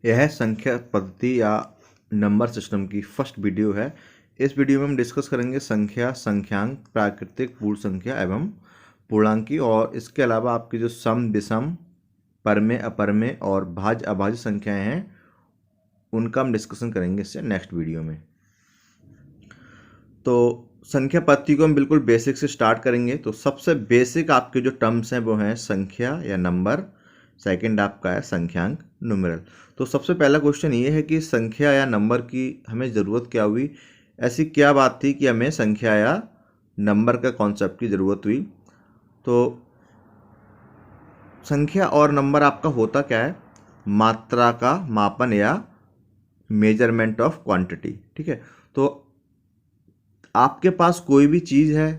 यह संख्या पद्धति या नंबर सिस्टम की फर्स्ट वीडियो है। इस वीडियो में हम डिस्कस करेंगे संख्या, संख्यांक, प्राकृतिक, पूर्ण संख्या एवं पूर्णांकी और इसके अलावा आपकी जो सम, विषम, परमेय, अपरमेय और भाज्य अभाज्य संख्याएं हैं उनका हम डिस्कशन करेंगे इससे नेक्स्ट वीडियो में। तो संख्या पद्धति को हम बिल्कुल बेसिक से स्टार्ट करेंगे। तो सबसे बेसिक आपके जो टर्म्स हैं वो हैं संख्या या नंबर, सेकंड आपका है संख्यांक, न्यूमेरल। तो सबसे पहला क्वेश्चन ये है कि संख्या या नंबर की हमें ज़रूरत क्या हुई, ऐसी क्या बात थी कि हमें संख्या या नंबर का कॉन्सेप्ट की ज़रूरत हुई। तो संख्या और नंबर आपका होता क्या है, मात्रा का मापन या मेजरमेंट ऑफ क्वांटिटी। ठीक है, तो आपके पास कोई भी चीज़ है,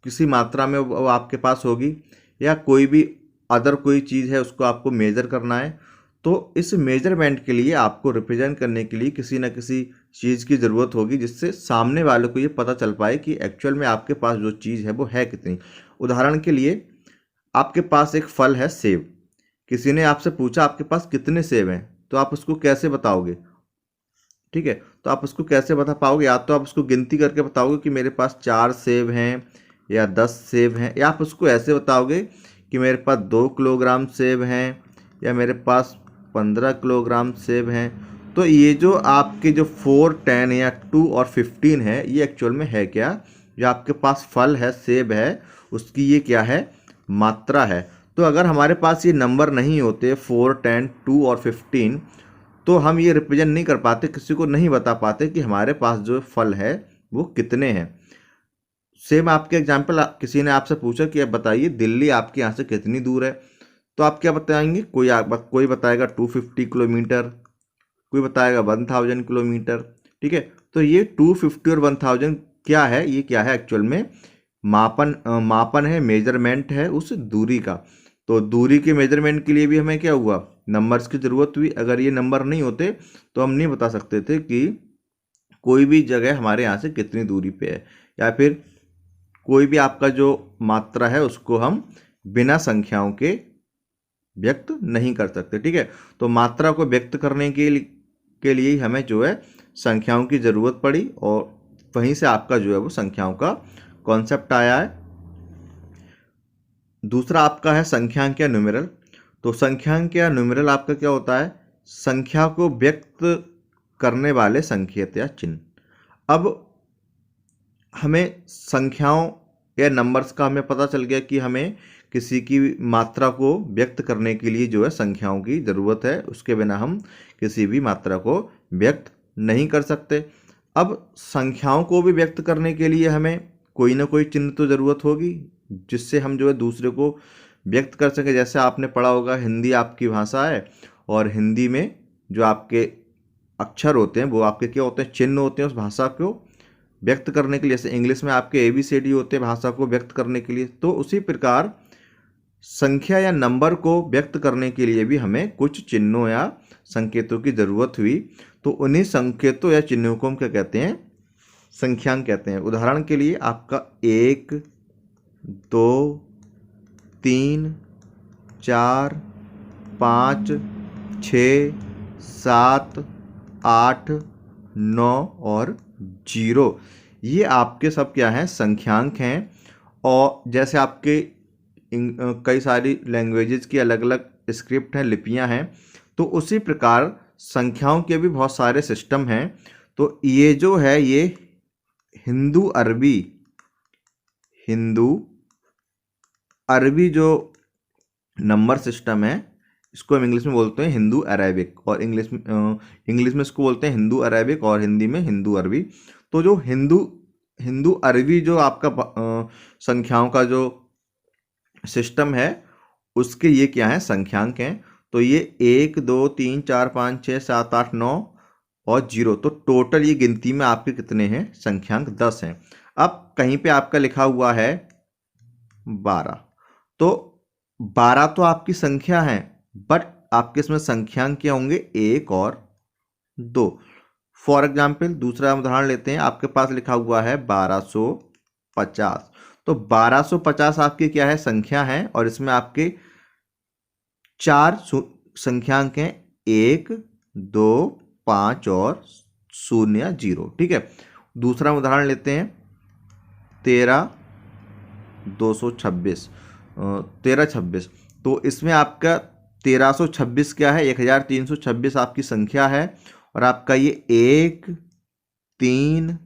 किसी मात्रा में वो आपके पास होगी, या कोई भी अदर कोई चीज़ है उसको आपको मेज़र करना है। तो इस मेजरमेंट के लिए आपको रिप्रेजेंट करने के लिए किसी न किसी चीज़ की ज़रूरत होगी जिससे सामने वाले को ये पता चल पाए कि एक्चुअल में आपके पास जो चीज़ है वो है कितनी। उदाहरण के लिए आपके पास एक फल है सेब, किसी ने आपसे पूछा आपके पास कितने सेब हैं, तो आप उसको कैसे बताओगे। ठीक है, तो आप उसको कैसे बता पाओगे, या तो आप उसको गिनती करके बताओगे कि मेरे पास 4 सेब हैं या 10 सेब हैं, या आप उसको ऐसे बताओगे कि मेरे पास 2 किलोग्राम सेब हैं या मेरे पास 15 किलोग्राम सेब हैं। तो ये जो आपके जो 4, 10 या 2 और 15 है, ये एक्चुअल में है क्या, जो आपके पास फल है, सेब है, उसकी ये क्या है, मात्रा है। तो अगर हमारे पास ये नंबर नहीं होते 4, 10, 2 और 15, तो हम ये रिप्रेजेंट नहीं कर पाते, किसी को नहीं बता पाते कि हमारे पास जो फल है वो कितने हैं। सेम आपके एग्जाम्पल, किसी ने आपसे पूछा कि आप बताइए दिल्ली आपके यहाँ से कितनी दूर है, तो आप क्या बताएंगे, कोई बताएगा 250 किलोमीटर, कोई बताएगा 1000 किलोमीटर। ठीक है, तो ये 250 और 1000 क्या है, ये क्या है एक्चुअल में, मापन है, मेजरमेंट है उस दूरी का। तो दूरी के मेजरमेंट के लिए भी हमें क्या हुआ, नंबर्स की ज़रूरत हुई। अगर ये नंबर नहीं होते तो हम नहीं बता सकते थे कि कोई भी जगह हमारे यहाँ से कितनी दूरी पे है, या फिर कोई भी आपका जो मात्रा है उसको हम बिना संख्याओं के व्यक्त नहीं कर सकते। ठीक है, तो मात्रा को व्यक्त करने के लिए हमें जो है संख्याओं की ज़रूरत पड़ी, और वहीं से आपका जो है वो संख्याओं का कॉन्सेप्ट आया है। दूसरा आपका है संख्यांक या न्यूमेरल। तो संख्यांक या न्यूमेरल आपका क्या होता है, संख्या को व्यक्त करने वाले संकेत या चिन्ह। अब हमें संख्याओं या नंबर्स का हमें पता चल गया कि हमें किसी की मात्रा को व्यक्त करने के लिए जो है संख्याओं की ज़रूरत है, उसके बिना हम किसी भी मात्रा को व्यक्त नहीं कर सकते। अब संख्याओं को भी व्यक्त करने के लिए हमें कोई ना कोई चिन्ह तो ज़रूरत होगी जिससे हम जो है दूसरे को व्यक्त कर सकें। जैसे आपने पढ़ा होगा, हिंदी आपकी भाषा है और हिंदी में जो आपके अक्षर होते हैं वो आपके क्या होते हैं, चिन्ह होते हैं उस भाषा को व्यक्त करने के लिए। जैसे इंग्लिश में आपके ABCD होते हैं भाषा को व्यक्त करने के लिए, तो उसी प्रकार संख्या या नंबर को व्यक्त करने के लिए भी हमें कुछ चिन्हों या संकेतों की ज़रूरत हुई। तो उन्हीं संकेतों या चिन्हों को हम क्या कहते हैं, संख्यांक कहते हैं। उदाहरण के लिए आपका 1, 2, 3, 4, 5, 6, 7, 8, 9 और 0, ये आपके सब क्या हैं, संख्यांक हैं। और जैसे आपके कई सारी लैंग्वेजेस की अलग अलग स्क्रिप्ट हैं, लिपियां हैं, तो उसी प्रकार संख्याओं के भी बहुत सारे सिस्टम हैं। तो ये जो है ये हिंदू अरबी जो नंबर सिस्टम है, इसको हम इंग्लिश में बोलते हैं हिंदू अरेबिक, और इंग्लिश में इसको बोलते हैं हिंदू अरेबिक और हिंदी में हिंदू अरबी। तो जो हिंदू अरबी जो आपका संख्याओं का जो सिस्टम है, उसके ये क्या है, संख्यांक हैं। तो ये 1, 2, 3, 4, 5, 6, 7, 8, 9 और 0, तो टोटल ये गिनती में आपके कितने हैं, संख्यांक 10 हैं। अब कहीं पे आपका लिखा हुआ है 12, तो 12 तो आपकी संख्या है, बट आपके इसमें संख्यांक क्या होंगे, 1 और 2। फॉर एग्जाम्पल दूसरा उदाहरण लेते हैं, आपके पास लिखा हुआ है 1250, तो 1250 आपकी क्या है, संख्या है, और इसमें आपके 4 संख्यांक हैं, 1, 2, 5 और 0 या 0। ठीक है, दूसरा उदाहरण लेते हैं 13,226 1326। तो इसमें आपका 1326 क्या है, 1326 आपकी संख्या है, और आपका ये 1, 3,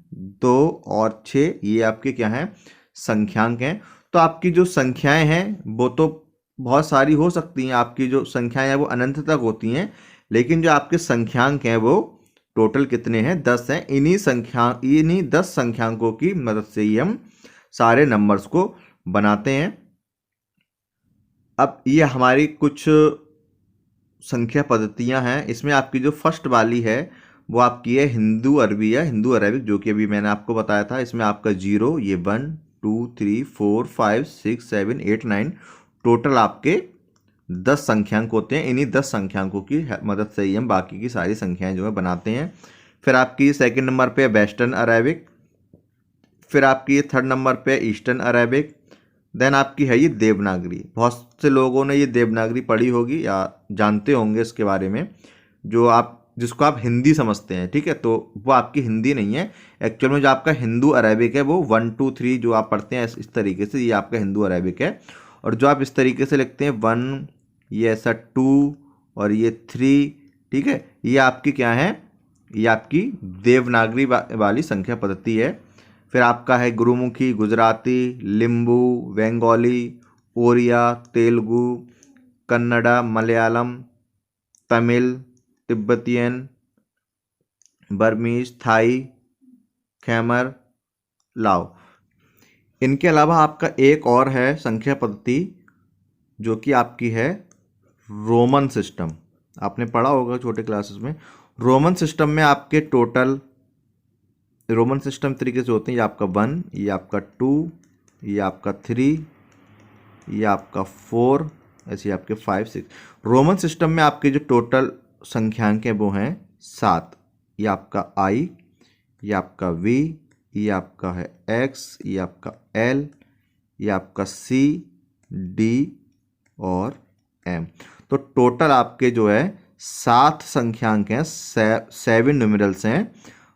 2 और 6 ये आपके क्या हैं, संख्यांक हैं। तो आपकी जो संख्याएं हैं वो तो बहुत सारी हो सकती हैं, आपकी जो संख्याएं हैं वो अनंत तक होती हैं, लेकिन जो आपके संख्यांक हैं वो टोटल कितने हैं, 10 हैं। इन्हीं 10 संख्यांकों की मदद से ही हम सारे नंबर्स को बनाते हैं। अब ये हमारी कुछ संख्या पद्धतियां हैं। इसमें आपकी जो फर्स्ट वाली है वो आपकी है हिंदू अरबी या हिंदू अरेबिक, जो कि अभी मैंने आपको बताया था। इसमें आपका 0, ये 1, 2, 3, 4, 5, 6, 7, 8, 9 टोटल आपके 10 संख्यांक होते हैं। इन्हीं 10 संख्यांकों की मदद से ही हम बाकी की सारी संख्याएं जो है बनाते हैं। फिर आपकी सेकंड नंबर पे वेस्टर्न अरेबिक, फिर आपकी थर्ड नंबर पे ईस्टर्न अरेबिक, देन आपकी है ये देवनागरी। बहुत से लोगों ने ये देवनागरी पढ़ी होगी या जानते होंगे इसके बारे में, जिसको आप हिंदी समझते हैं। ठीक है, तो वो आपकी हिंदी नहीं है। एक्चुअल में जो आपका हिंदू अरेबिक है वो 1, 2, 3 जो आप पढ़ते हैं इस तरीके से, ये आपका हिंदू अरेबिक है। और जो आप इस तरीके से लिखते हैं 1, ये ऐसा 2 और ये 3, ठीक है, ये आपकी क्या है, ये आपकी देवनागरी वाली संख्या पद्धति है। फिर आपका है Gurmukhi, Gujarati, Limbu, Bengali, Oriya, Telugu, Kannada, Malayalam, Tamil, Tibetan, Burmese, Thai, Khmer, Lao. इनके अलावा आपका एक और है संख्या पद्धति जो कि आपकी है रोमन सिस्टम। आपने पढ़ा होगा छोटे क्लासेस में। रोमन सिस्टम में आपके टोटल रोमन सिस्टम तरीके से होते हैं, ये आपका 1, ये आपका 2, ये आपका 3, ये आपका 4, ऐसे आपके 5, 6। रोमन सिस्टम में आपके जो टोटल संख्यांक हैं वो हैं 7। ये आपका I, ये आपका V, ये आपका है X, ये आपका L, ये आपका C, D और M। तो टोटल आपके जो है 7 संख्यांक हैं, 7 न्यूमेरल्स हैं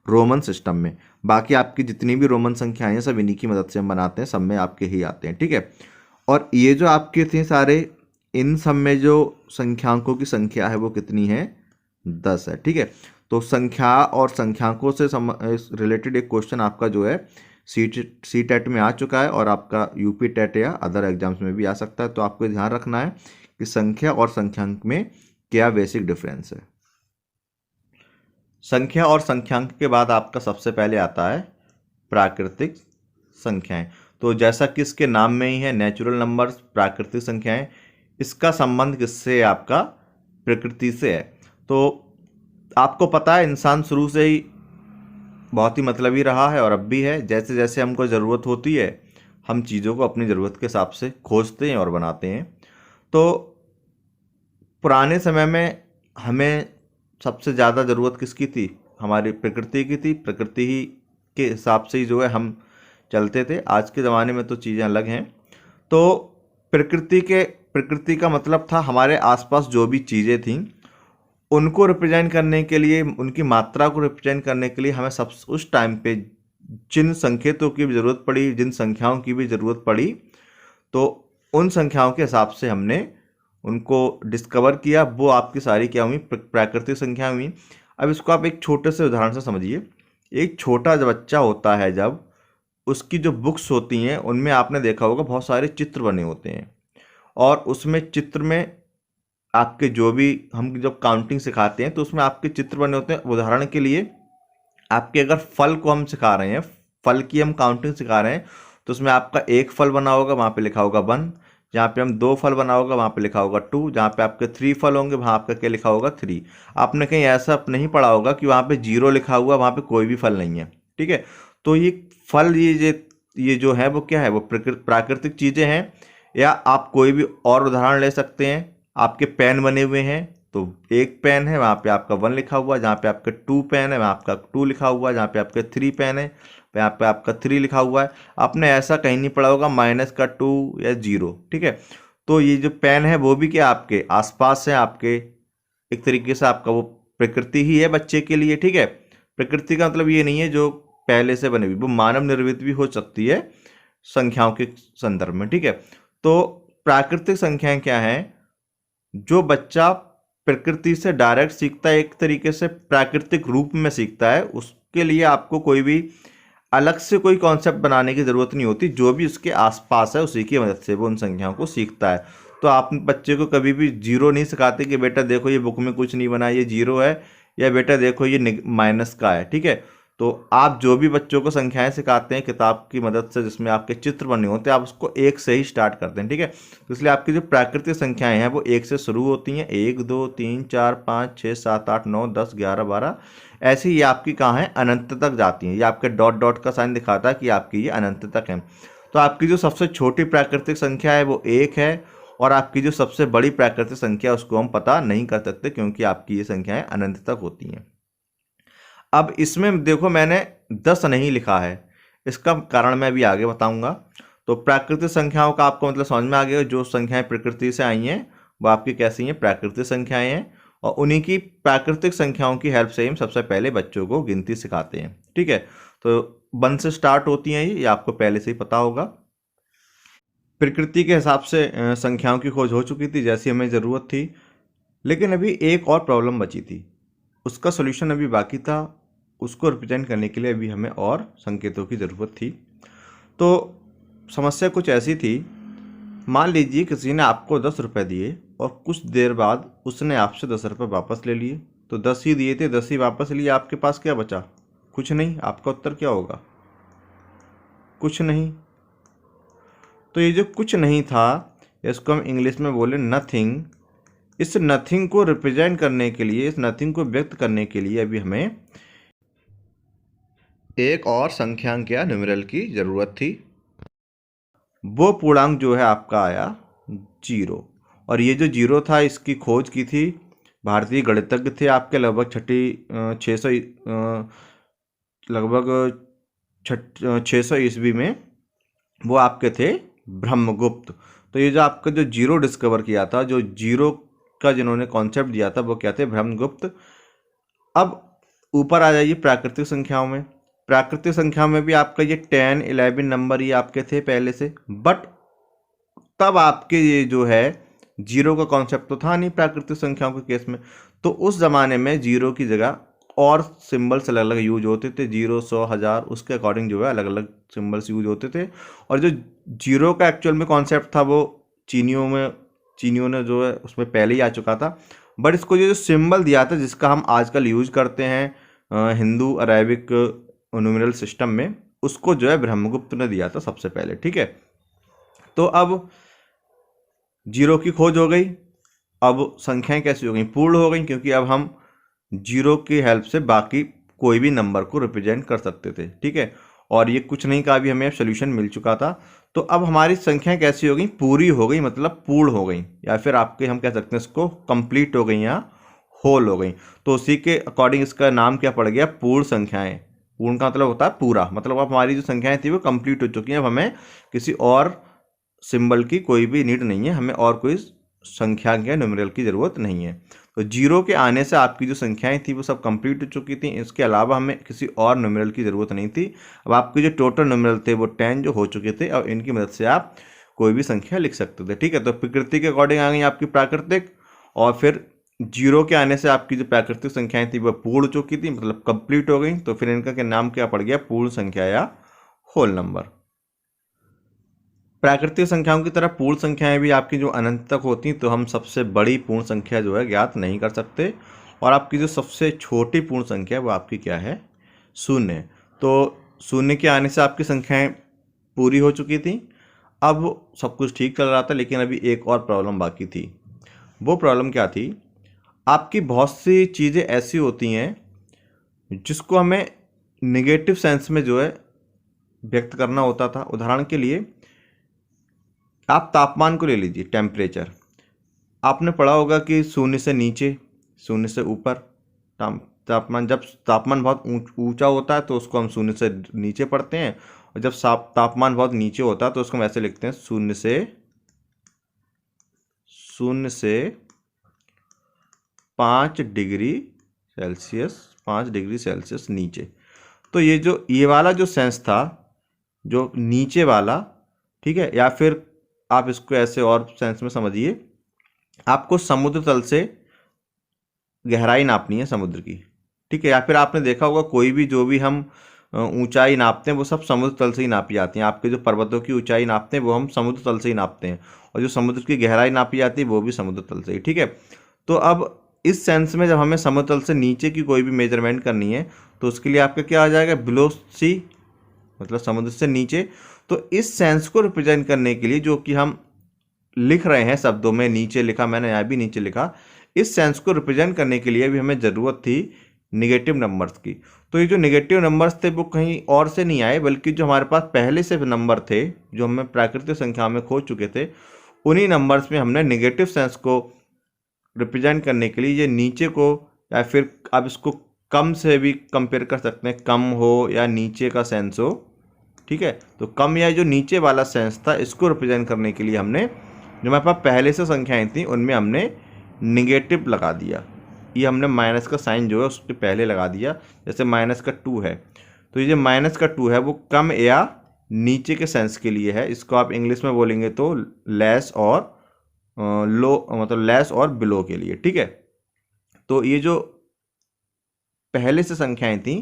रोमन सिस्टम में। बाकी आपकी जितनी भी रोमन संख्याएं हैं सब इन्हीं की मदद से हम बनाते हैं, सब में आपके ही आते हैं। ठीक है, और ये जो आपके थे सारे, इन सब में जो संख्यांकों की संख्या है वो कितनी है, 10 है। ठीक है, तो संख्या और संख्यांकों से रिलेटेड एक क्वेश्चन आपका जो है सी टेट में आ चुका है, और आपका यूपी टेट या अदर एग्जाम्स में भी आ सकता है। तो आपको ध्यान रखना है कि संख्या और संख्यांक में क्या बेसिक डिफरेंस है। संख्या और संख्यांक के बाद आपका सबसे पहले आता है प्राकृतिक संख्याएं। तो जैसा कि इसके नाम में ही है, नेचुरल नंबर्स, प्राकृतिक संख्याएं, इसका संबंध किससे है, आपका प्रकृति से है। तो आपको पता है इंसान शुरू से ही बहुत ही मतलबी रहा है और अब भी है। जैसे जैसे हमको ज़रूरत होती है हम चीज़ों को अपनी ज़रूरत के हिसाब से खोजते हैं और बनाते हैं। तो पुराने समय में हमें सबसे ज़्यादा ज़रूरत किसकी थी, हमारी प्रकृति की थी। प्रकृति ही के हिसाब से ही जो है हम चलते थे। आज के ज़माने में तो चीज़ें अलग हैं। तो प्रकृति का मतलब था हमारे आसपास जो भी चीज़ें थीं उनको रिप्रेजेंट करने के लिए, उनकी मात्रा को रिप्रेजेंट करने के लिए हमें उस टाइम पे जिन संकेतों की भी ज़रूरत पड़ी, जिन संख्याओं की भी ज़रूरत पड़ी, तो उन संख्याओं के हिसाब से हमने उनको डिस्कवर किया। वो आपकी सारी क्या हुई, प्राकृतिक संख्या हुई। अब इसको आप एक छोटे से उदाहरण से समझिए। एक छोटा जो बच्चा होता है, जब उसकी जो बुक्स होती हैं उनमें आपने देखा होगा बहुत सारे चित्र बने होते हैं, और उसमें चित्र में आपके जो भी हम जब काउंटिंग सिखाते हैं तो उसमें आपके चित्र बने होते हैं। उदाहरण के लिए आपके अगर फल को हम सिखा रहे हैं, फल की हम काउंटिंग सिखा रहे हैं, तो उसमें आपका एक फल बना होगा, वहाँ पे लिखा होगा 1। जहाँ पे हम 2 फल बना होगा वहाँ पे लिखा होगा 2। जहाँ पे आपके 3 फल होंगे वहाँ आपका क्या लिखा होगा 3। आपने कहीं ऐसा नहीं पढ़ा होगा कि वहाँ पे 0 लिखा हुआ, वहाँ पे कोई भी फल नहीं है। ठीक है, तो ये फल ये जो है वो क्या है, वो प्राकृतिक चीज़ें हैं। या आप कोई भी और उदाहरण ले सकते हैं। आपके पेन बने हुए हैं, तो एक पेन है वहाँ पे आपका 1 लिखा हुआ, जहाँ पे आपका 2 पेन है वहाँ आपका 2 लिखा हुआ, जहाँ पे आपके 3 पेन है यहाँ पे आपका 3 लिखा हुआ है। आपने ऐसा कहीं नहीं पढ़ा होगा -2 या 0। ठीक है, तो ये जो पेन है वो भी क्या आपके आसपास है, आपके एक तरीके से आपका वो प्रकृति ही है बच्चे के लिए, ठीक है। प्रकृति का मतलब ये नहीं है जो पहले से बनी हुई, वो मानव निर्मित भी हो सकती है संख्याओं के संदर्भ में, ठीक है। तो प्राकृतिक संख्याएं क्या हैं? जो बच्चा प्रकृति से डायरेक्ट सीखता है, एक तरीके से प्राकृतिक रूप में सीखता है, उसके लिए आपको कोई भी अलग से कोई कॉन्सेप्ट बनाने की ज़रूरत नहीं होती। जो भी उसके आसपास है उसी की मदद से वो उन संख्याओं को सीखता है। तो आप बच्चे को कभी भी जीरो नहीं सिखाते कि बेटा देखो ये बुक में कुछ नहीं बना, ये जीरो है, या बेटा देखो ये माइनस का है, ठीक है। तो आप जो भी बच्चों को संख्याएं सिखाते हैं किताब की मदद से, जिसमें आपके चित्र बने होते हैं, आप उसको एक से ही स्टार्ट करते हैं, ठीक है। तो इसलिए आपकी जो प्राकृतिक संख्याएं हैं वो एक से शुरू होती हैं, 1 2 3 4 5 6 7 8 9 10 11 12, ऐसे ही आपकी कहाँ है, अनंत तक जाती हैं। ये आपके डॉट डॉट का साइन दिखाता है कि आपकी ये अनंत तक है। तो आपकी जो सबसे छोटी प्राकृतिक संख्या है वो 1 है, और आपकी जो सबसे बड़ी प्राकृतिक संख्या है उसको हम पता नहीं कर सकते, क्योंकि आपकी ये संख्याएं अनंत तक होती हैं। अब इसमें देखो मैंने 10 नहीं लिखा है, इसका कारण मैं अभी आगे बताऊंगा। तो प्राकृतिक संख्याओं का आपको मतलब समझ में आ गया, जो संख्याएं प्रकृति से आई हैं वो आपकी कैसी हैं, प्राकृतिक संख्याएं हैं। और उन्हीं की प्राकृतिक संख्याओं की हेल्प से हम सबसे पहले बच्चों को गिनती सिखाते हैं, ठीक है। तो 1 से स्टार्ट होती हैं ये आपको पहले से ही पता होगा। प्रकृति के हिसाब से संख्याओं की खोज हो चुकी थी जैसी हमें ज़रूरत थी, लेकिन अभी एक और प्रॉब्लम बची थी, उसका सॉल्यूशन अभी बाकी था। उसको रिप्रेजेंट करने के लिए अभी हमें और संकेतों की ज़रूरत थी। तो समस्या कुछ ऐसी थी, मान लीजिए किसी ने आपको 10 रुपये दिए और कुछ देर बाद उसने आपसे 10 रुपये वापस ले लिए। तो 10 ही दिए थे, 10 ही वापस लिए, आपके पास क्या बचा? कुछ नहीं। आपका उत्तर क्या होगा? कुछ नहीं। तो ये जो कुछ नहीं था, इसको हम इंग्लिश में बोले नथिंग। इस नथिंग को रिप्रेजेंट करने के लिए, इस नथिंग को व्यक्त करने के लिए अभी हमें एक और संख्यांक या न्यूमेरल की ज़रूरत थी। वो पूर्णांक जो है आपका आया 0। और ये जो 0 था इसकी खोज की थी भारतीय गणितज्ञ थे आपके, लगभग 600 ईस्वी में वो आपके थे ब्रह्मगुप्त। तो ये जो आपका जो 0 डिस्कवर किया था, जो 0 का जिन्होंने कॉन्सेप्ट दिया था, वो क्या थे? ब्रह्मगुप्त। अब ऊपर आ जाइए प्राकृतिक संख्याओं में। प्राकृतिक संख्या में भी आपका ये 10 11 नंबर ये आपके थे पहले से, बट तब आपके ये जो है 0 का कॉन्सेप्ट तो था नहीं प्राकृतिक संख्याओं के केस में। तो उस ज़माने में 0 की जगह और सिंबल्स अलग अलग यूज होते थे, 0 100 1000, उसके अकॉर्डिंग जो है अलग अलग सिंबल्स यूज होते थे। और जो 0 का एक्चुअल में कॉन्सेप्ट था वो चीनियों ने जो है उसमें पहले ही आ चुका था। बट इसको जो सिंबल दिया था जिसका हम आजकल यूज करते हैं हिंदू अरेबिक न्यूमेरल सिस्टम में, उसको जो है ब्रह्मगुप्त ने दिया था सबसे पहले, ठीक है। तो अब 0 की खोज हो गई। अब संख्याएं कैसी हो गई? पूर्ण हो गई, क्योंकि अब हम 0 की हेल्प से बाकी कोई भी नंबर को रिप्रेजेंट कर सकते थे, ठीक है। और ये कुछ नहीं का भी हमें सोल्यूशन मिल चुका था। तो अब हमारी संख्याएं कैसी हो गई? पूरी हो गई, मतलब पूर्ण हो गई, या फिर आपके हम कह सकते हैं इसको कंप्लीट हो गई या होल हो गई। तो उसी के अकॉर्डिंग इसका नाम क्या पड़ गया? पूर्ण संख्याएं। पूर्ण का मतलब होता है पूरा, मतलब अब हमारी जो संख्याएं थी वो कंप्लीट हो चुकी हैं। अब हमें किसी और सिंबल की कोई भी नीड नहीं है, हमें और कोई संख्या या न्यूमेरल की ज़रूरत नहीं है। तो 0 के आने से आपकी जो संख्याएं थी वो सब कंप्लीट हो चुकी थी, इसके अलावा हमें किसी और न्यूमेरल की ज़रूरत नहीं थी। अब आपके जो टोटल न्यूमेरल थे वो 10 जो हो चुके थे, और इनकी मदद से आप कोई भी संख्या लिख सकते थे, ठीक है। तो प्रकृति के अकॉर्डिंग आ गई आपकी प्राकृतिक, और फिर 0 के आने से आपकी जो प्राकृतिक संख्याएं थी वो पूर्ण हो चुकी थी, मतलब कंप्लीट हो गई। तो फिर इनका क्या नाम क्या पड़ गया? पूर्ण संख्या या होल नंबर। प्राकृतिक संख्याओं की तरह पूर्ण संख्याएं भी आपकी जो अनंत तक होती, तो हम सबसे बड़ी पूर्ण संख्या जो है ज्ञात नहीं कर सकते। और आपकी जो सबसे छोटी पूर्ण संख्या है वो आपकी क्या है? 0। तो 0 के आने से आपकी संख्याएं पूरी हो चुकी थी। अब सब कुछ ठीक चल रहा था, लेकिन अभी एक और प्रॉब्लम बाकी थी। वो प्रॉब्लम क्या थी? आपकी बहुत सी चीज़ें ऐसी होती हैं जिसको हमें निगेटिव सेंस में जो है व्यक्त करना होता था। उदाहरण के लिए आप तापमान को ले लीजिए, टेम्परेचर। आपने पढ़ा होगा कि 0 से नीचे, 0 से ऊपर तापमान। जब तापमान बहुत ऊंचा होता है तो उसको हम 0 से नीचे पढ़ते हैं, और जब तापमान बहुत नीचे होता है तो उसको हम ऐसे लिखते हैं 0 से 5 डिग्री सेल्सियस नीचे। तो ये वाला जो सेंस था, जो नीचे वाला, ठीक है, या फिर आप इसको ऐसे और सेंस में समझिए, आपको समुद्र तल से गहराई नापनी है समुद्र की, ठीक है। या फिर आपने देखा होगा कोई भी जो भी हम ऊंचाई नापते हैं वो सब समुद्र तल से ही नापी जाती हैं। आपके जो पर्वतों की ऊंचाई नापते हैं वो हम समुद्र तल से ही नापते हैं, और जो समुद्र की गहराई नापी जाती है वो भी समुद्र तल से ही, ठीक है। तो अब इस सेंस में जब हमें समुद्र तल से नीचे की कोई भी मेजरमेंट करनी है तो उसके लिए आपका क्या आ जाएगा, बिलो सी, मतलब समुद्र से नीचे। तो इस सेंस को रिप्रेजेंट करने के लिए जो कि हम लिख रहे हैं शब्दों में, नीचे लिखा मैंने, यहाँ भी नीचे लिखा, इस सेंस को रिप्रेजेंट करने के लिए भी हमें ज़रूरत थी निगेटिव नंबर्स की। तो ये जो निगेटिव नंबर्स थे वो कहीं और से नहीं आए, बल्कि जो हमारे पास पहले से नंबर थे जो हमें प्राकृतिक संख्या में खोज चुके थे, उन्हीं नंबर्स में हमने निगेटिव सेंस को रिप्रेजेंट करने के लिए ये नीचे को, या फिर आप इसको कम से भी कंपेयर कर सकते हैं, कम हो या नीचे का सेंस हो, ठीक है। तो कम या जो नीचे वाला सेंस था इसको रिप्रेजेंट करने के लिए हमने जो हमारे पास पहले से संख्याएं थी उनमें हमने निगेटिव लगा दिया। ये हमने माइनस का साइन जो है उसके पहले लगा दिया। जैसे -2 है, तो ये जो -2 है वो कम या नीचे के सेंस के लिए है। इसको आप इंग्लिश में बोलेंगे तो लेस और लो, मतलब लेस और बिलो के लिए, ठीक है। तो ये जो पहले से संख्याएं थी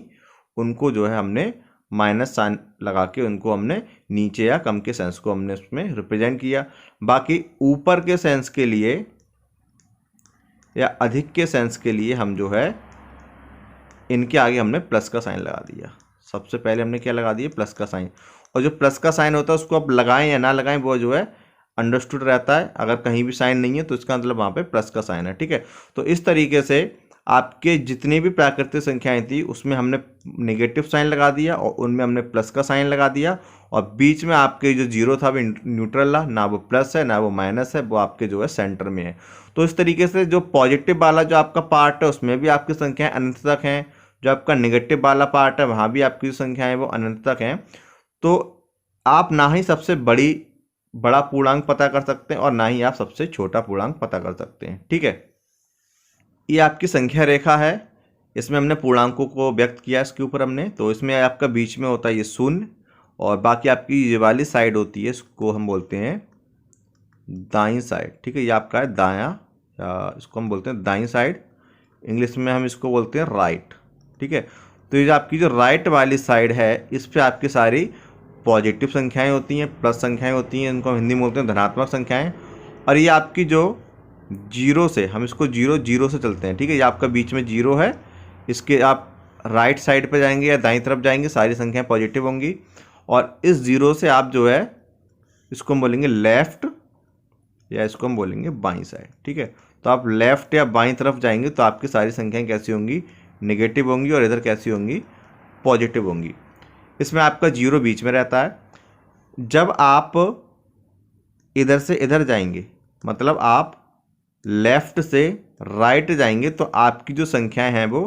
उनको जो है हमने माइनस साइन लगा के उनको हमने नीचे या कम के सेंस को हमने उसमें रिप्रेजेंट किया। बाकी ऊपर के सेंस के लिए या अधिक के सेंस के लिए हम जो है इनके आगे हमने प्लस का साइन लगा दिया। सबसे पहले हमने क्या लगा दिया, प्लस का साइन। और जो प्लस का साइन होता है उसको आप लगाएं या ना लगाएं वो जो है अंडरस्टूड रहता है। अगर कहीं भी साइन नहीं है तो इसका मतलब वहाँ पे प्लस का साइन है, ठीक है। तो इस तरीके से आपके जितनी भी प्राकृतिक संख्याएं थी उसमें हमने नेगेटिव साइन लगा दिया और उनमें हमने प्लस का साइन लगा दिया, और बीच में आपके जो जीरो था वो न्यूट्रल रहा, ना वो प्लस है ना वो माइनस है, वो आपके जो है सेंटर में है। तो इस तरीके से जो पॉजिटिव वाला जो आपका पार्ट है उसमें भी आपकी संख्याएं अनंत तक हैं, जो आपका नेगेटिव वाला पार्ट है वहाँ भी आपकी संख्याएं वो अनंत तक हैं। तो आप ना ही सबसे बड़ा पूर्णांक पता कर सकते हैं और ना ही आप सबसे छोटा पूर्णांक पता कर सकते हैं, ठीक है। ये आपकी संख्या रेखा है, इसमें हमने पूर्णांकों को व्यक्त किया इसके ऊपर हमने। तो इसमें आपका बीच में होता है ये शून्य, और बाकी आपकी ये वाली साइड होती है इसको हम बोलते हैं दाईं साइड, ठीक है। ये आपका है दायां, या इसको हम बोलते हैं दाईं साइड, इंग्लिश में हम इसको बोलते हैं राइट, ठीक है। तो ये जो आपकी जो राइट वाली साइड है इस पर आपकी सारी पॉजिटिव संख्याएं होती हैं, प्लस संख्याएं होती हैं, इनको हम हिंदी में बोलते हैं धनात्मक संख्याएं। और ये आपकी जो जीरो से, हम इसको जीरो से चलते हैं, ठीक है। ये आपका बीच में जीरो है, इसके आप राइट साइड पे जाएंगे या दाईं तरफ जाएंगे सारी संख्याएं पॉजिटिव होंगी, और इस जीरो से आप जो है इसको हम बोलेंगे लेफ्ट या इसको हम बोलेंगे बाईं साइड, ठीक है। तो आप लेफ्ट या बाईं तरफ जाएंगे तो आपकी सारी संख्याएं कैसी होंगी, नेगेटिव होंगी, और इधर कैसी होंगी, पॉजिटिव होंगी। इसमें आपका जीरो बीच में रहता है। जब आप इधर से इधर जाएंगे, मतलब आप लेफ्ट से राइट जाएंगे, तो आपकी जो संख्याएं हैं वो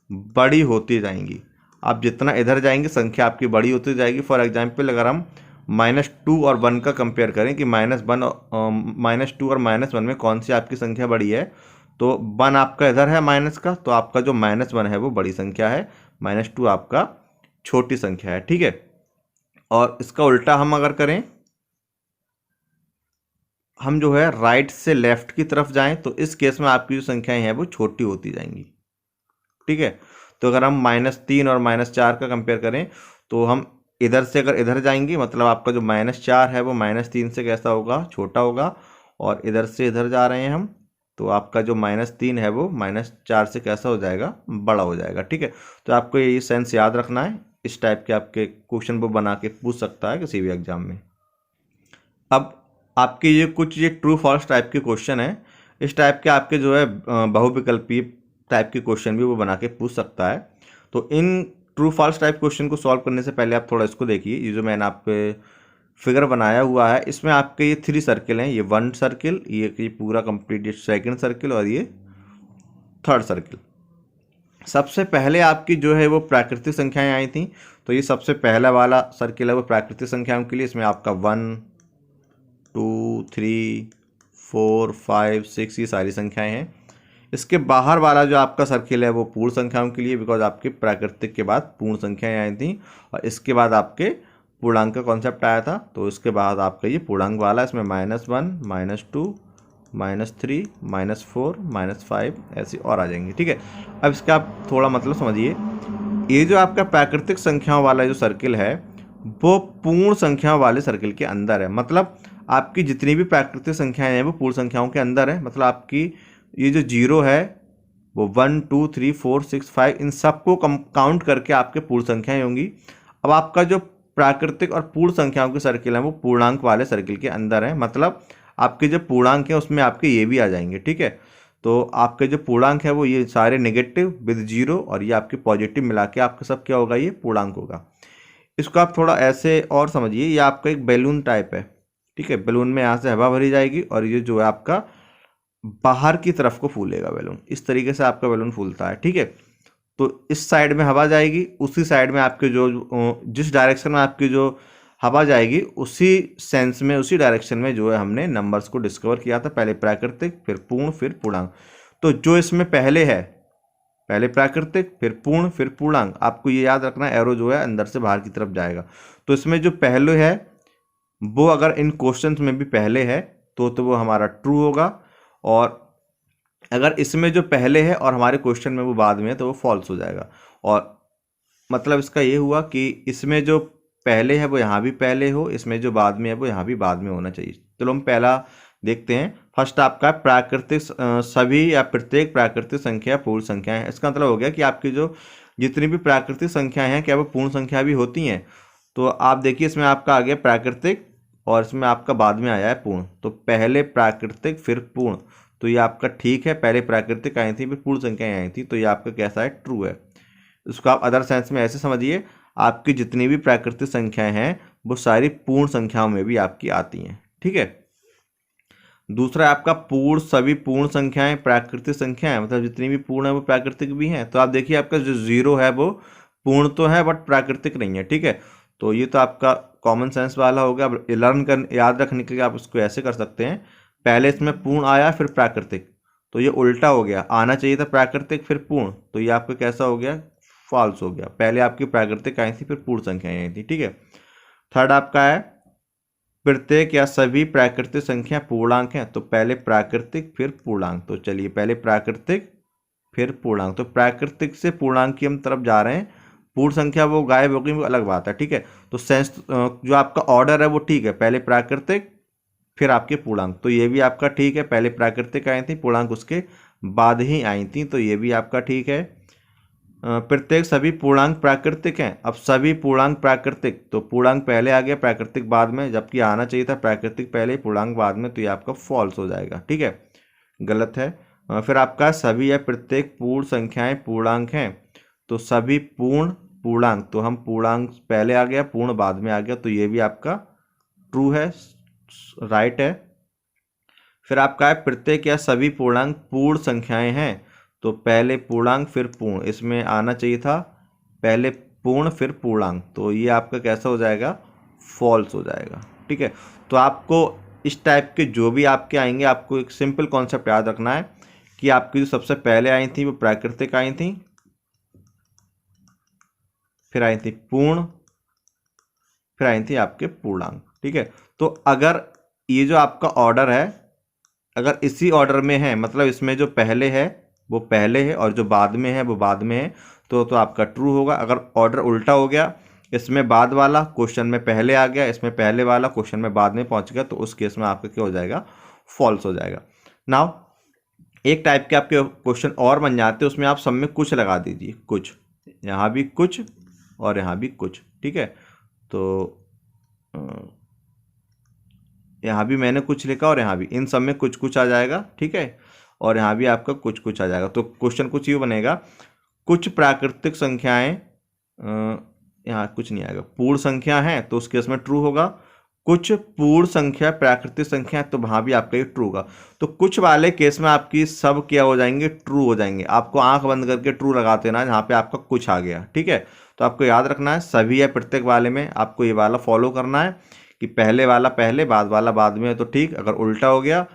बड़ी होती जाएंगी। आप जितना इधर जाएंगे संख्या आपकी बड़ी होती जाएगी। फॉर एग्जांपल अगर हम -2 और 1 का कंपेयर करें कि -2 और -1 में कौन सी आपकी संख्या बड़ी है, तो 1 आपका इधर है माइनस का, तो आपका जो -1 है वो बड़ी संख्या है, -2 आपका छोटी संख्या है, ठीक है। और इसका उल्टा हम अगर करें, हम जो है राइट से लेफ्ट की तरफ जाएं, तो इस केस में आपकी जो संख्याएं हैं वो छोटी होती जाएंगी, ठीक है। तो अगर हम -3 और -4 का कंपेयर करें, तो हम इधर से अगर इधर जाएंगे, मतलब आपका जो -4 है वो -3 से कैसा होगा, छोटा होगा। और इधर से इधर जा रहे हैं हम, तो आपका जो -3 है वो -4 से कैसा हो जाएगा, बड़ा हो जाएगा, ठीक है। तो आपको ये सेंस याद रखना है। इस टाइप के आपके क्वेश्चन वो बना के पूछ सकता है किसी भी एग्जाम में। अब आपके ये ट्रू फॉल्स टाइप के क्वेश्चन है, इस टाइप के आपके जो है बहुविकल्पीय टाइप के क्वेश्चन भी वो बना के पूछ सकता है। तो इन ट्रू फॉल्स टाइप क्वेश्चन को सॉल्व करने से पहले आप थोड़ा इसको देखिए। ये जो मैंने आपके फिगर बनाया हुआ है इसमें आपके ये 3 सर्किल हैं, ये 1 सर्किल, ये पूरा कंप्लीट, ये 2nd सर्किल और ये 3rd सर्किल। सबसे पहले आपकी जो है वो प्राकृतिक संख्याएं आई थी, तो ये सबसे पहला वाला सर्किल है वो प्राकृतिक संख्याओं के लिए। इसमें आपका 1 2 3 4 5 6 ये सारी संख्याएं हैं। इसके बाहर वाला जो आपका सर्किल है वो पूर्ण संख्याओं के लिए, बिकॉज आपके प्राकृतिक के बाद पूर्ण संख्याएं आई थी और इसके बाद आपके पूर्णांक का कॉन्सेप्ट आया था। तो इसके बाद आपका ये पूर्णांक वाला, इसमें -1 -2 -3 -4 -5 ऐसी और आ जाएंगी। ठीक है, अब इसका आप थोड़ा मतलब समझिए। ये जो आपका प्राकृतिक संख्याओं वाला जो सर्किल है वो पूर्ण संख्याओं वाले सर्किल के अंदर है। मतलब आपकी जितनी भी प्राकृतिक संख्याएं हैं वो पूर्ण संख्याओं के अंदर है। मतलब आपकी ये जो 0 है वो 1 2 3 4 6 5 इन सबको काउंट करके आपके पूर्ण संख्याएं होंगी। अब आपका जो प्राकृतिक और पूर्ण संख्याओं के सर्किल हैं वो पूर्णांक वाले सर्किल के अंदर है। मतलब आपके जो पूर्णांक है उसमें आपके ये भी आ जाएंगे। ठीक है, तो आपके जो पूर्णांक है वो ये सारे नेगेटिव विद 0 और ये आपके पॉजिटिव मिला के आपका सब क्या होगा, ये पूर्णांक होगा। इसको आप थोड़ा ऐसे और समझिए, ये आपका एक बैलून टाइप है। ठीक है, बैलून में यहाँ से हवा भरी जाएगी और ये जो है आपका बाहर की तरफ को फूलेगा बैलून। इस तरीके से आपका बैलून फूलता है। ठीक है, तो इस साइड में हवा जाएगी, उसी साइड में आपके जो जिस डायरेक्शन में आपकी जो हवा जाएगी उसी सेंस में, उसी डायरेक्शन में जो है हमने नंबर्स को डिस्कवर किया था, पहले प्राकृतिक फिर पूर्ण फिर पूर्णांक। तो जो इसमें पहले है, पहले प्राकृतिक फिर पूर्ण फिर पूर्णांक, आपको ये याद रखना एरो जो है अंदर से बाहर की तरफ जाएगा। तो इसमें जो पहले है वो अगर इन क्वेश्चंस में भी पहले है तो वो हमारा ट्रू होगा, और अगर इसमें जो पहले है और हमारे क्वेश्चन में वो बाद में है तो वो फॉल्स हो जाएगा। और मतलब इसका ये हुआ कि इसमें जो पहले है वो यहाँ भी पहले हो, इसमें जो बाद में है वो यहाँ भी बाद में होना चाहिए। चलो हम पहला देखते हैं। फर्स्ट आपका प्राकृतिक सभी या प्रत्येक प्राकृतिक संख्या पूर्ण संख्या है। इसका मतलब हो गया कि आपकी जो जितनी भी प्राकृतिक संख्याएं हैं क्या वो पूर्ण संख्या भी होती हैं। तो आप देखिए इसमें आपका आ गया प्राकृतिक और इसमें आपका बाद में आया है पूर्ण। तो पहले प्राकृतिक फिर पूर्ण, तो ये आपका ठीक है, पहले प्राकृतिक आई थी फिर पूर्ण संख्याएं आई थी, तो ये आपका कैसा है, ट्रू है। इसको आप अदर सेंस में ऐसे समझिए, आपकी जितनी भी प्राकृतिक संख्याएं हैं वो सारी पूर्ण संख्याओं में भी आपकी आती हैं। ठीक है, दूसरा आपका पूर्ण सभी पूर्ण संख्याएं प्राकृतिक संख्याएं, मतलब जितनी भी पूर्ण है वो प्राकृतिक भी हैं। तो आप देखिए आपका जो 0 है वो पूर्ण तो है बट प्राकृतिक नहीं है। ठीक है, तो ये तो आपका कॉमन सेंस वाला हो गया। अब लर्न कर याद रखने के लिए आप इसको ऐसे कर सकते हैं, पहले इसमें पूर्ण आया फिर प्राकृतिक, तो ये उल्टा हो गया, आना चाहिए था प्राकृतिक फिर पूर्ण, तो ये आपका कैसा हो गया, फॉल्स हो गया। पहले आपकी प्राकृतिक आई थी फिर पूर्ण संख्याएं आई थी। ठीक है, थर्ड आपका है प्रत्येक या सभी प्राकृतिक संख्या पूर्णांक हैं। तो पहले प्राकृतिक फिर पूर्णांक, तो चलिए पहले प्राकृतिक फिर पूर्णांक, तो प्राकृतिक से पूर्णांक की हम तरफ जा रहे हैं। पूर्ण संख्या वो गायब हो गई, वो अलग बात है। ठीक है, तो सेंस जो आपका ऑर्डर है वो ठीक है, पहले प्राकृतिक फिर आपके पूर्णांक, तो ये भी आपका ठीक है। पहले प्राकृतिक आई थी, पूर्णांक उसके बाद ही आई थी, तो ये भी आपका ठीक है। प्रत्येक सभी पूर्णांक प्राकृतिक हैं। अब सभी पूर्णांक प्राकृतिक, तो पूर्णांक पहले आ गया प्राकृतिक बाद में, जबकि आना चाहिए था प्राकृतिक पहले पूर्णांक बाद में, तो ये आपका फॉल्स हो जाएगा। ठीक है, गलत है। फिर आपका सभी या प्रत्येक पूर्ण संख्याएं पूर्णांक हैं। तो सभी पूर्ण पूर्णांक, तो हम पूर्णांक पहले आ गया पूर्ण बाद में आ गया, तो ये भी आपका ट्रू है, राइट है। फिर आपका है प्रत्येक या सभी पूर्णांक पूर्ण संख्याएं हैं। तो पहले पूर्णांक फिर पूर्ण, इसमें आना चाहिए था पहले पूर्ण फिर पूर्णांक, तो ये आपका कैसा हो जाएगा, फॉल्स हो जाएगा। ठीक है, तो आपको इस टाइप के जो भी आपके आएंगे, आपको एक सिंपल कॉन्सेप्ट याद रखना है कि आपकी जो सबसे पहले आई थी वो प्राकृतिक आई थी, फिर आई थी पूर्ण, फिर आई थी आपके पूर्णांक। ठीक है, तो अगर ये जो आपका ऑर्डर है अगर इसी ऑर्डर में है, मतलब इसमें जो पहले है वो पहले है और जो बाद में है वो बाद में है, तो आपका ट्रू होगा। अगर ऑर्डर उल्टा हो गया, इसमें बाद वाला क्वेश्चन में पहले आ गया, इसमें पहले वाला क्वेश्चन में बाद में पहुंच गया, तो उस केस में आपका क्या हो जाएगा, फॉल्स हो जाएगा। नाउ एक टाइप के आपके क्वेश्चन और बन जाते हैं, उसमें आप सब में कुछ लगा दीजिए, कुछ यहाँ भी कुछ और यहाँ भी कुछ। ठीक है, तो यहाँ भी मैंने कुछ लिखा और यहाँ भी, इन सब में कुछ कुछ आ जाएगा। ठीक है, और यहाँ भी आपका कुछ कुछ आ जाएगा। तो क्वेश्चन कुछ ये बनेगा, कुछ प्राकृतिक संख्याएं, यहाँ कुछ नहीं आएगा, पूर्ण संख्या है तो उस केस में ट्रू होगा। कुछ पूर्ण संख्या प्राकृतिक संख्या है तो वहाँ भी आपका ये ट्रू होगा। तो कुछ वाले केस में आपकी सब क्या हो जाएंगे, ट्रू हो जाएंगे। आपको आंख बंद करके ट्रू लगाते ना, जहाँ पे आपका कुछ आ गया। ठीक है, तो आपको याद रखना है सभी या प्रत्येक वाले में आपको ये वाला फॉलो करना है कि पहले वाला पहले बाद वाला बाद में है तो ठीक। अगर उल्टा हो गया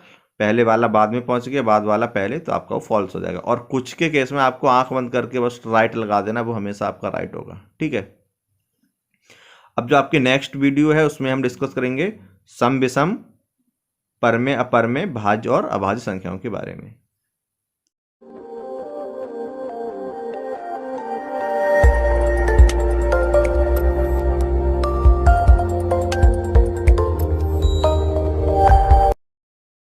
पहले वाला बाद में पहुंच गया, बाद वाला पहले, तो आपका वो फॉल्स हो जाएगा। और कुछ के केस में आपको आंख बंद करके बस राइट लगा देना, वो हमेशा आपका राइट होगा। ठीक है, अब जो आपकी नेक्स्ट वीडियो है उसमें हम डिस्कस करेंगे सम विषम, परमे अपरमे, भाज्य और अभाज्य संख्याओं के बारे में।